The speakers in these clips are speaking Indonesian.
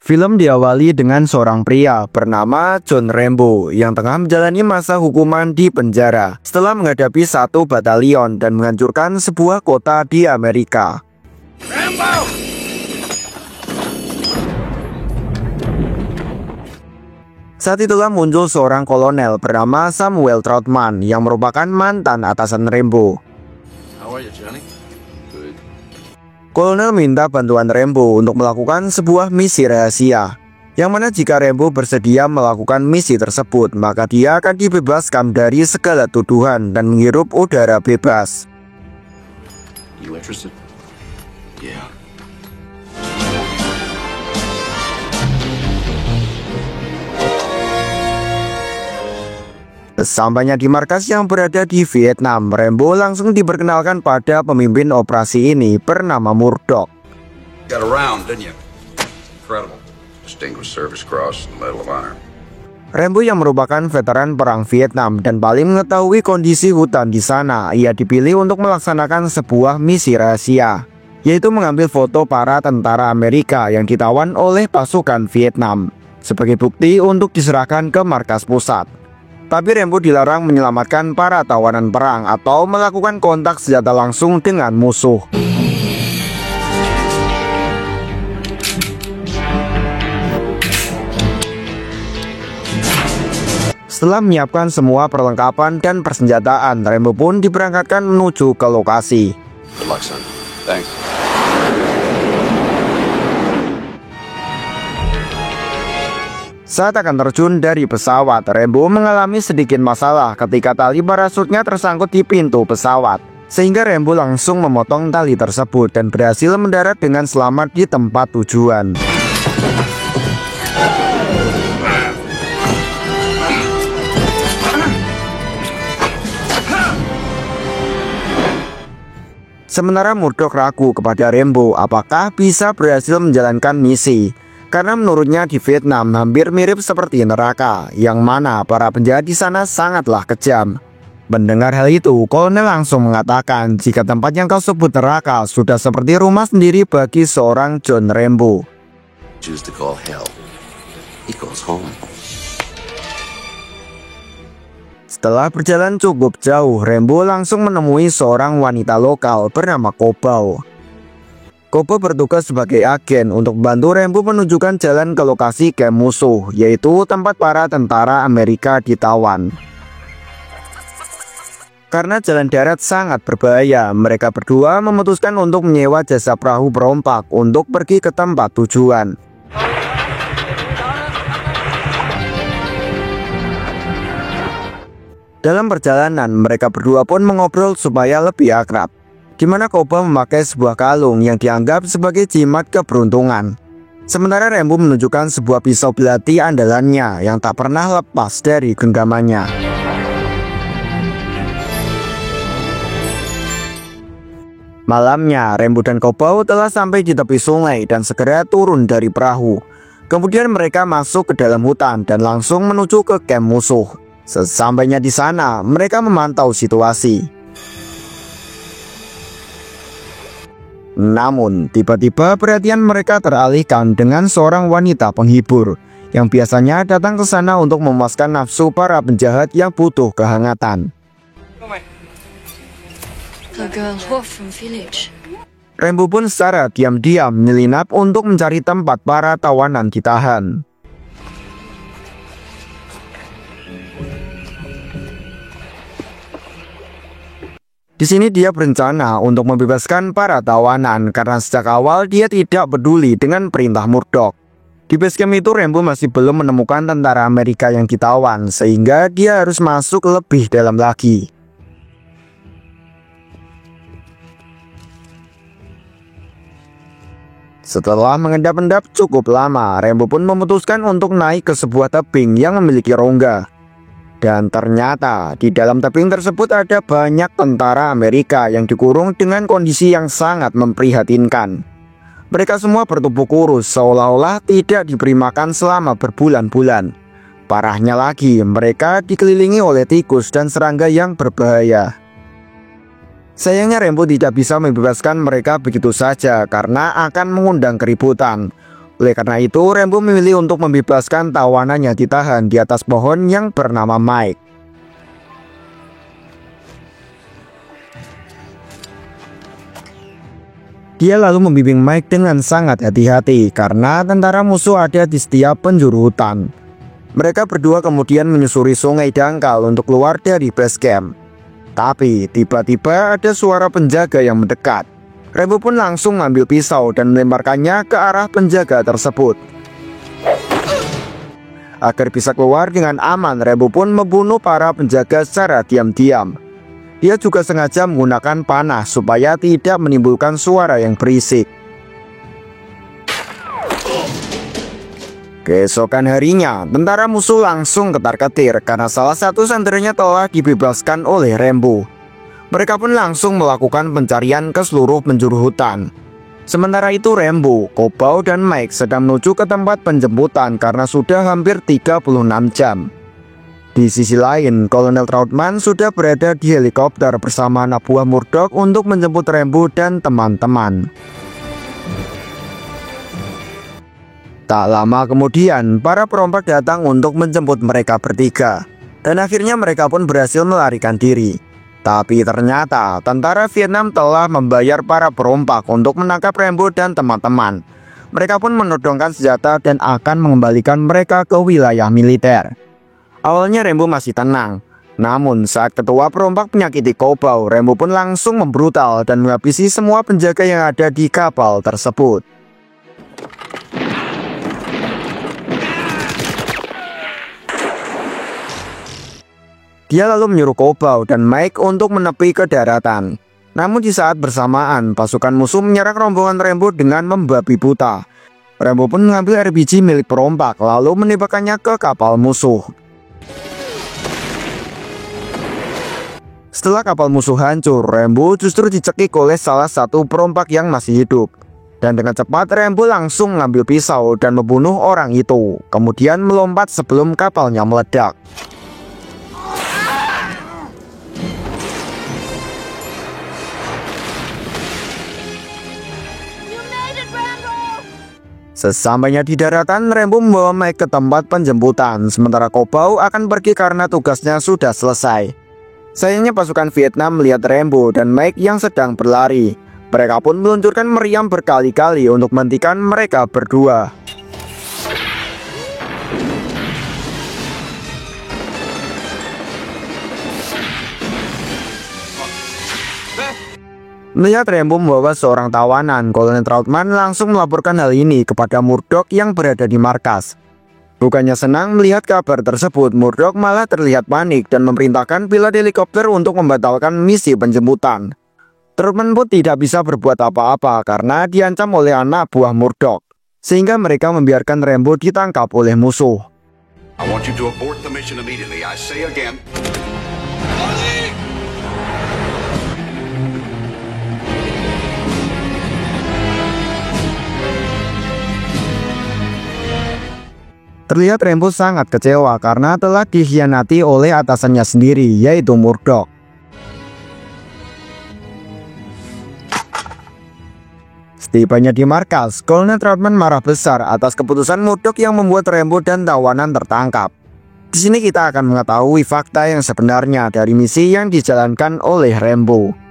Film diawali dengan seorang pria bernama John Rambo yang tengah menjalani masa hukuman di penjara setelah menghadapi satu batalion dan menghancurkan sebuah kota di Amerika. Rambo! Saat itulah muncul seorang kolonel bernama Samuel Troutman yang merupakan mantan atasan Rambo. How are you, Johnny? Good. Kolonel minta bantuan Rambo untuk melakukan sebuah misi rahasia, yang mana jika Rambo bersedia melakukan misi tersebut, maka dia akan dibebaskan dari segala tuduhan dan menghirup udara bebas. You interested? Yeah. Sesampainya di markas yang berada di Vietnam, Rambo langsung diperkenalkan pada pemimpin operasi ini bernama Murdoch. Got around, didn't you? Incredible. Distinguished Service Cross and Medal of Honor. Rambo yang merupakan veteran perang Vietnam dan paling mengetahui kondisi hutan di sana, ia dipilih untuk melaksanakan sebuah misi rahasia, yaitu mengambil foto para tentara Amerika yang ditawan oleh pasukan Vietnam sebagai bukti untuk diserahkan ke markas pusat. Tapi Rambo dilarang menyelamatkan para tawanan perang atau melakukan kontak senjata langsung dengan musuh. Setelah menyiapkan semua perlengkapan dan persenjataan, Rambo pun diberangkatkan menuju ke lokasi. Good luck, son. Thanks. Saat akan terjun dari pesawat, Rambo mengalami sedikit masalah ketika tali parasutnya tersangkut di pintu pesawat, sehingga Rambo langsung memotong tali tersebut dan berhasil mendarat dengan selamat di tempat tujuan. Sementara Murdoch ragu kepada Rambo apakah bisa berhasil menjalankan misi, karena menurutnya di Vietnam hampir mirip seperti neraka, yang mana para penjahat di sana sangatlah kejam. Mendengar hal itu, kolonel langsung mengatakan jika tempat yang kau sebut neraka sudah seperti rumah sendiri bagi seorang John Rambo. Choose to call hell. He calls home. Setelah berjalan cukup jauh, Rambo langsung menemui seorang wanita lokal bernama Kobau. Kobau bertugas sebagai agen untuk membantu Rambo menunjukkan jalan ke lokasi camp musuh, yaitu tempat para tentara Amerika ditawan. Karena jalan darat sangat berbahaya, mereka berdua memutuskan untuk menyewa jasa perahu perompak untuk pergi ke tempat tujuan. Dalam perjalanan, mereka berdua pun mengobrol supaya lebih akrab, di mana Kobau memakai sebuah kalung yang dianggap sebagai jimat keberuntungan. Sementara Rambo menunjukkan sebuah pisau belati andalannya yang tak pernah lepas dari genggamannya. Malamnya, Rambo dan Kobau telah sampai di tepi sungai dan segera turun dari perahu. Kemudian mereka masuk ke dalam hutan dan langsung menuju ke camp musuh. Sesampainya di sana, mereka memantau situasi. Namun, tiba-tiba perhatian mereka teralihkan dengan seorang wanita penghibur yang biasanya datang ke sana untuk memuaskan nafsu para penjahat yang butuh kehangatan. A girl whore from village. Rambo pun secara diam-diam menyelinap untuk mencari tempat para tawanan ditahan. Di sini dia berencana untuk membebaskan para tawanan karena sejak awal dia tidak peduli dengan perintah Murdoch. Di basecamp itu Rambo masih belum menemukan tentara Amerika yang ditawan, sehingga dia harus masuk lebih dalam lagi. Setelah mengendap-endap cukup lama, Rambo pun memutuskan untuk naik ke sebuah tebing yang memiliki rongga. Dan ternyata di dalam tebing tersebut ada banyak tentara Amerika yang dikurung dengan kondisi yang sangat memprihatinkan. Mereka semua bertubuh kurus seolah-olah tidak diberi makan selama berbulan-bulan. Parahnya lagi, mereka dikelilingi oleh tikus dan serangga yang berbahaya. Sayangnya Rambo tidak bisa membebaskan mereka begitu saja karena akan mengundang keributan. Oleh karena itu, Rambo memilih untuk membebaskan tawanan yang ditahan di atas pohon yang bernama Mike. Dia lalu membimbing Mike dengan sangat hati-hati karena tentara musuh ada di setiap penjuru hutan. Mereka berdua kemudian menyusuri sungai dangkal untuk keluar dari base camp. Tapi tiba-tiba ada suara penjaga yang mendekat. Rambo pun langsung mengambil pisau dan melemparkannya ke arah penjaga tersebut. Agar bisa keluar dengan aman, Rambo pun membunuh para penjaga secara diam-diam. Dia juga sengaja menggunakan panah supaya tidak menimbulkan suara yang berisik. Keesokan harinya, tentara musuh langsung ketar-ketir karena salah satu sendernya telah dibebaskan oleh Rambo. Mereka pun langsung melakukan pencarian ke seluruh penjuru hutan. Sementara itu Rambo, Kobau, dan Mike sedang menuju ke tempat penjemputan karena sudah hampir 36 jam. Di sisi lain, Kolonel Trautman sudah berada di helikopter bersama anak buah Murdoch untuk menjemput Rambo dan teman-teman. Tak lama kemudian, para perompak datang untuk menjemput mereka bertiga. Dan akhirnya mereka pun berhasil melarikan diri. Tapi ternyata tentara Vietnam telah membayar para perompak untuk menangkap Rambo dan teman-teman. Mereka pun menodongkan senjata dan akan mengembalikan mereka ke wilayah militer. Awalnya Rambo masih tenang. Namun saat ketua perompak menyakiti Kobau, Rambo pun langsung membrutal dan menghabisi semua penjaga yang ada di kapal tersebut. Dia lalu menyuruh Kobau dan Mike untuk menepi ke daratan. Namun di saat bersamaan, pasukan musuh menyerang rombongan Rambo dengan membabi buta. Rambo pun mengambil RPG milik perompak lalu menembakkannya ke kapal musuh. Setelah kapal musuh hancur, Rambo justru dicekik oleh salah satu perompak yang masih hidup. Dan dengan cepat Rambo langsung mengambil pisau dan membunuh orang itu. Kemudian melompat sebelum kapalnya meledak. Sesampainya di daratan, Rambo membawa Mike ke tempat penjemputan, sementara Kobau akan pergi karena tugasnya sudah selesai. Sayangnya pasukan Vietnam melihat Rambo dan Mike yang sedang berlari. Mereka pun meluncurkan meriam berkali-kali untuk menghentikan mereka berdua. Melihat Rambo membawa seorang tawanan, Kolonel Trautman langsung melaporkan hal ini kepada Murdoch yang berada di markas. Bukannya senang melihat kabar tersebut, Murdoch malah terlihat panik dan memerintahkan pilot helikopter untuk membatalkan misi penjemputan. Trautman pun tidak bisa berbuat apa-apa karena diancam oleh anak buah Murdoch, sehingga mereka membiarkan Rambo ditangkap oleh musuh. I want you to abort the mission immediately. I say again. Terlihat Rambo sangat kecewa karena telah dikhianati oleh atasannya sendiri, yaitu Murdoch. Setibanya di markas, Kolonel Trautman marah besar atas keputusan Murdoch yang membuat Rambo dan tawanan tertangkap. Di sini kita akan mengetahui fakta yang sebenarnya dari misi yang dijalankan oleh Rambo.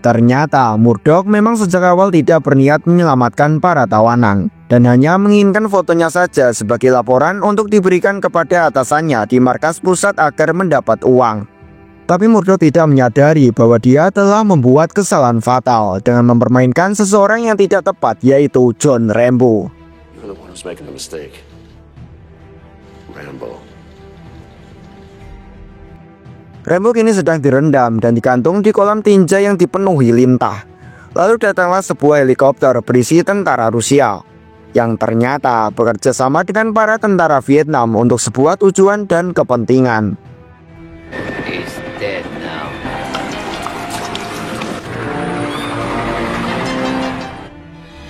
Ternyata Murdoch memang sejak awal tidak berniat menyelamatkan para tawanan dan hanya menginginkan fotonya saja sebagai laporan untuk diberikan kepada atasannya di markas pusat agar mendapat uang. Tapi Murdoch tidak menyadari bahwa dia telah membuat kesalahan fatal dengan mempermainkan seseorang yang tidak tepat, yaitu John Rambo. You're the one who's making the mistake. Rambo. Rambo kini sedang direndam dan digantung di kolam tinja yang dipenuhi lintah. Lalu datanglah sebuah helikopter berisi tentara Rusia yang ternyata bekerja sama dengan para tentara Vietnam untuk sebuah tujuan dan kepentingan. He's dead now.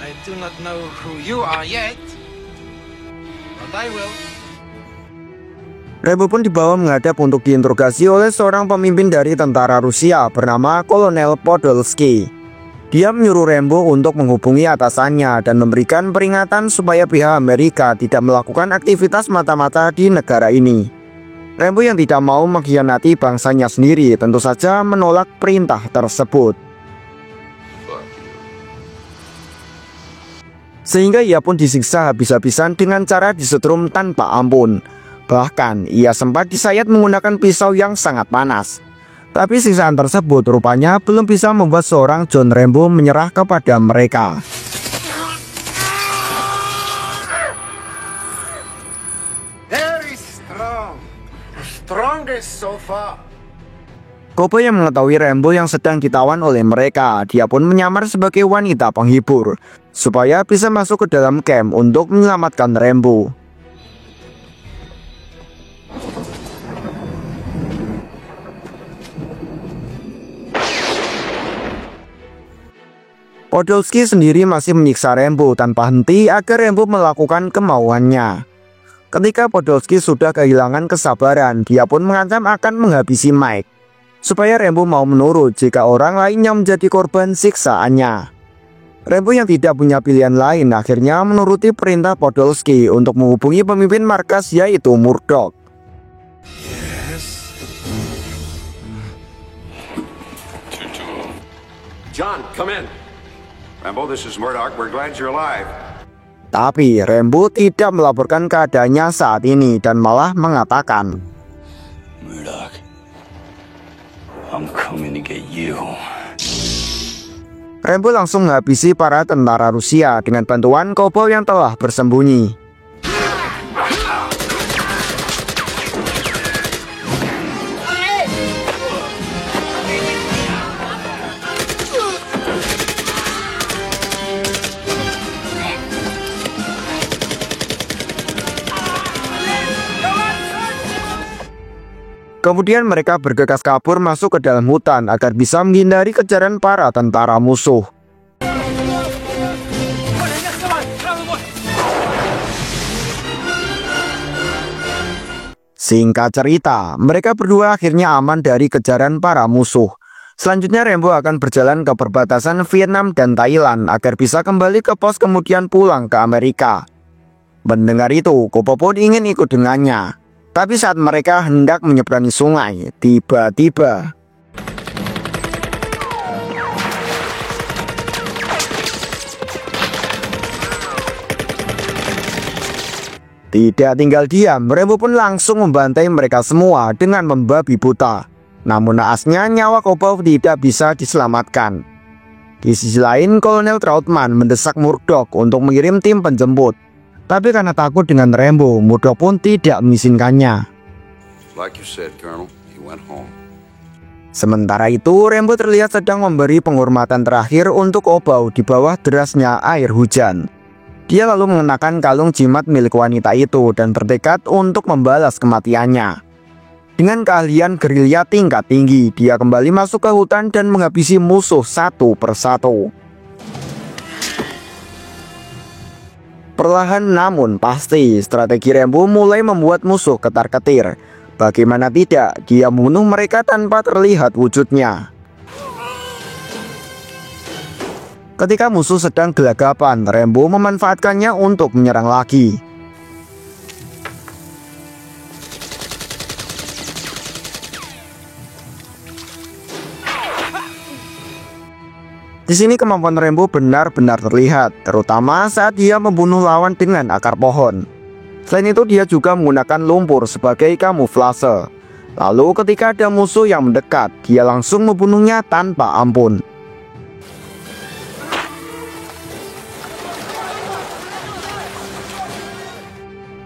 I do not know who you are yet, but I will. Rambo pun dibawa menghadap untuk diinterogasi oleh seorang pemimpin dari tentara Rusia bernama Kolonel Podolsky. Dia menyuruh Rambo untuk menghubungi atasannya dan memberikan peringatan supaya pihak Amerika tidak melakukan aktivitas mata-mata di negara ini. Rambo yang tidak mau mengkhianati bangsanya sendiri tentu saja menolak perintah tersebut. Sehingga ia pun disiksa habis-habisan dengan cara disetrum tanpa ampun. Bahkan ia sempat disayat menggunakan pisau yang sangat panas. Tapi siksaan tersebut rupanya belum bisa membuat seorang John Rambo menyerah kepada mereka. Very strong. Strongest so far. Cowboy yang mengetahui Rambo yang sedang ditawan oleh mereka, dia pun menyamar sebagai wanita penghibur supaya bisa masuk ke dalam camp untuk menyelamatkan Rambo. Podolsky sendiri masih menyiksa Rambo tanpa henti agar Rambo melakukan kemauannya. Ketika Podolsky sudah kehilangan kesabaran, dia pun mengancam akan menghabisi Mike, supaya Rambo mau menurut jika orang lain yang menjadi korban siksaannya. Rambo yang tidak punya pilihan lain akhirnya menuruti perintah Podolsky untuk menghubungi pemimpin markas yaitu Murdoch. John, come in. Rambo, this is Murdoch. We're glad you're alive. Tapi Rambo tidak melaporkan keadaannya saat ini dan malah mengatakan, Murdoch, I'm coming to get you. Rambo langsung menghabisi para tentara Rusia dengan bantuan cowboy yang telah bersembunyi. Kemudian mereka bergegas kabur masuk ke dalam hutan agar bisa menghindari kejaran para tentara musuh. Singkat cerita, mereka berdua akhirnya aman dari kejaran para musuh. Selanjutnya Rambo akan berjalan ke perbatasan Vietnam dan Thailand agar bisa kembali ke pos kemudian pulang ke Amerika. Mendengar itu, Kopo pun ingin ikut dengannya. Tapi saat mereka hendak menyeberangi sungai, tiba-tiba tidak tinggal diam, Rambo pun langsung membantai mereka semua dengan membabi buta. Namun naasnya nyawa Kopo tidak bisa diselamatkan. Di sisi lain, Kolonel Trautman mendesak Murdoch untuk mengirim tim penjemput. Tapi karena takut dengan Rambo, Murdoch pun tidak mengizinkannya. Like you said, Colonel, he went home. Sementara itu, Rambo terlihat sedang memberi penghormatan terakhir untuk Obau di bawah derasnya air hujan. Dia lalu mengenakan kalung jimat milik wanita itu dan bertekad untuk membalas kematiannya. Dengan keahlian gerilya tingkat tinggi, dia kembali masuk ke hutan dan menghabisi musuh satu persatu. Perlahan namun pasti, strategi Rambo mulai membuat musuh ketar-ketir. Bagaimana tidak, dia membunuh mereka tanpa terlihat wujudnya. Ketika musuh sedang gelagapan, Rambo memanfaatkannya untuk menyerang lagi. Di sini kemampuan Rambo benar-benar terlihat, terutama saat dia membunuh lawan dengan akar pohon. Selain itu, dia juga menggunakan lumpur sebagai kamuflase. Lalu ketika ada musuh yang mendekat, dia langsung membunuhnya tanpa ampun.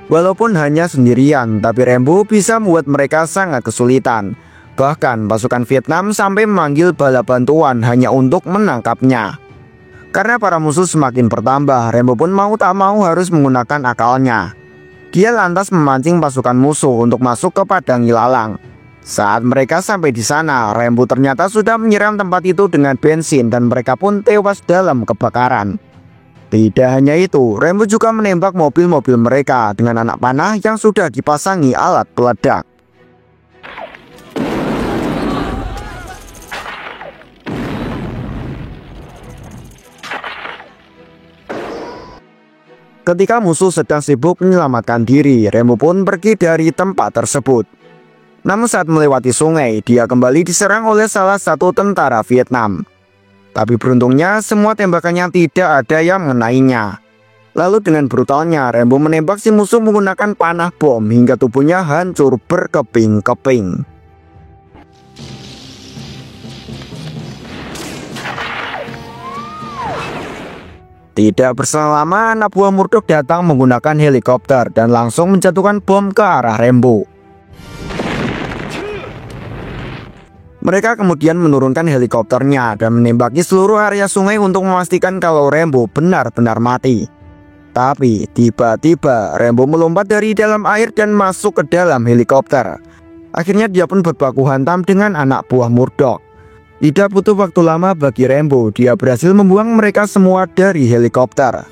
Walaupun hanya sendirian, tapi Rambo bisa membuat mereka sangat kesulitan. Bahkan pasukan Vietnam sampai memanggil bala bantuan hanya untuk menangkapnya. Karena para musuh semakin bertambah, Rambo pun mau tak mau harus menggunakan akalnya. Dia lantas memancing pasukan musuh untuk masuk ke padang ilalang. Saat mereka sampai di sana, Rambo ternyata sudah menyiram tempat itu dengan bensin dan mereka pun tewas dalam kebakaran. Tidak hanya itu, Rambo juga menembak mobil-mobil mereka dengan anak panah yang sudah dipasangi alat peledak. Ketika musuh sedang sibuk menyelamatkan diri, Rambo pun pergi dari tempat tersebut. Namun saat melewati sungai, dia kembali diserang oleh salah satu tentara Vietnam. Tapi beruntungnya semua tembakannya tidak ada yang mengenainya. Lalu dengan brutalnya, Rambo menembak si musuh menggunakan panah bom hingga tubuhnya hancur berkeping-keping. Tidak berselang lama, anak buah Murdoch datang menggunakan helikopter dan langsung menjatuhkan bom ke arah Rambo. Mereka kemudian menurunkan helikopternya dan menembaki seluruh area sungai untuk memastikan kalau Rambo benar-benar mati. Tapi tiba-tiba Rambo melompat dari dalam air dan masuk ke dalam helikopter. Akhirnya dia pun berbaku hantam dengan anak buah Murdoch. Tidak butuh waktu lama bagi Rambo, dia berhasil membuang mereka semua dari helikopter.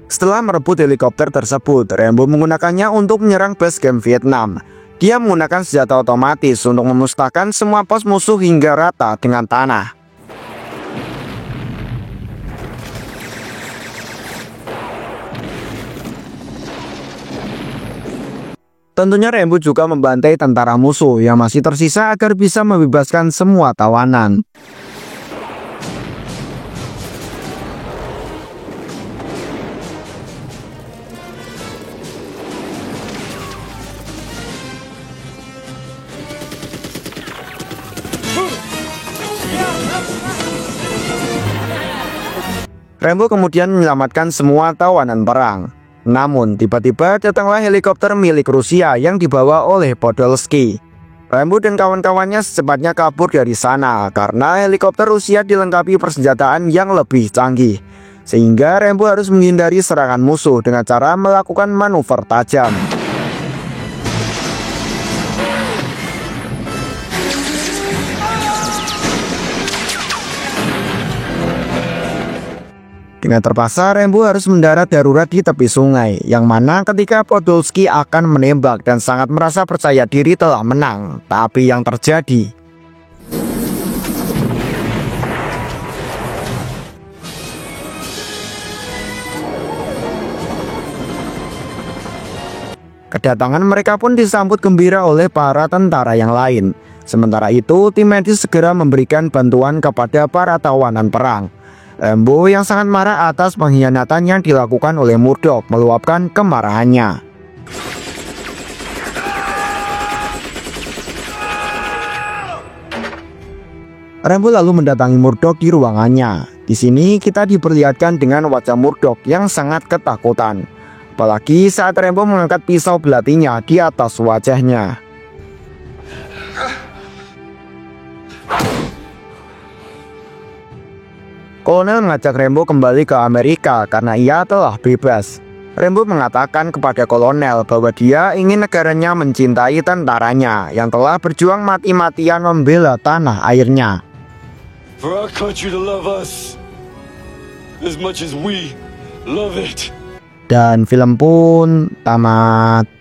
Setelah merebut helikopter tersebut, Rambo menggunakannya untuk menyerang base camp Vietnam. Dia menggunakan senjata otomatis untuk memusnahkan semua pos musuh hingga rata dengan tanah. Tentunya Rambo juga membantai tentara musuh yang masih tersisa agar bisa membebaskan semua tawanan. Rambo kemudian menyelamatkan semua tawanan perang. Namun tiba-tiba datanglah helikopter milik Rusia yang dibawa oleh Podolsky. Rambo dan kawan-kawannya secepatnya kabur dari sana karena helikopter Rusia dilengkapi persenjataan yang lebih canggih. Sehingga Rambo harus menghindari serangan musuh dengan cara melakukan manuver tajam. Dengan terpaksa, Rambo harus mendarat darurat di tepi sungai, yang mana ketika Podolsky akan menembak dan sangat merasa percaya diri telah menang. Tapi yang terjadi, kedatangan mereka pun disambut gembira oleh para tentara yang lain. Sementara itu, tim medis segera memberikan bantuan kepada para tawanan perang. Rambo yang sangat marah atas pengkhianatan yang dilakukan oleh Murdoch meluapkan kemarahannya. Rambo lalu mendatangi Murdoch di ruangannya. Di sini kita diperlihatkan dengan wajah Murdoch yang sangat ketakutan. Apalagi saat Rambo mengangkat pisau belatinya di atas wajahnya. Kolonel mengajak Rambo kembali ke Amerika karena ia telah bebas. Rambo mengatakan kepada kolonel bahwa dia ingin negaranya mencintai tentaranya yang telah berjuang mati-matian membela tanah airnya. For our country to love us as much as we love it. Dan film pun tamat.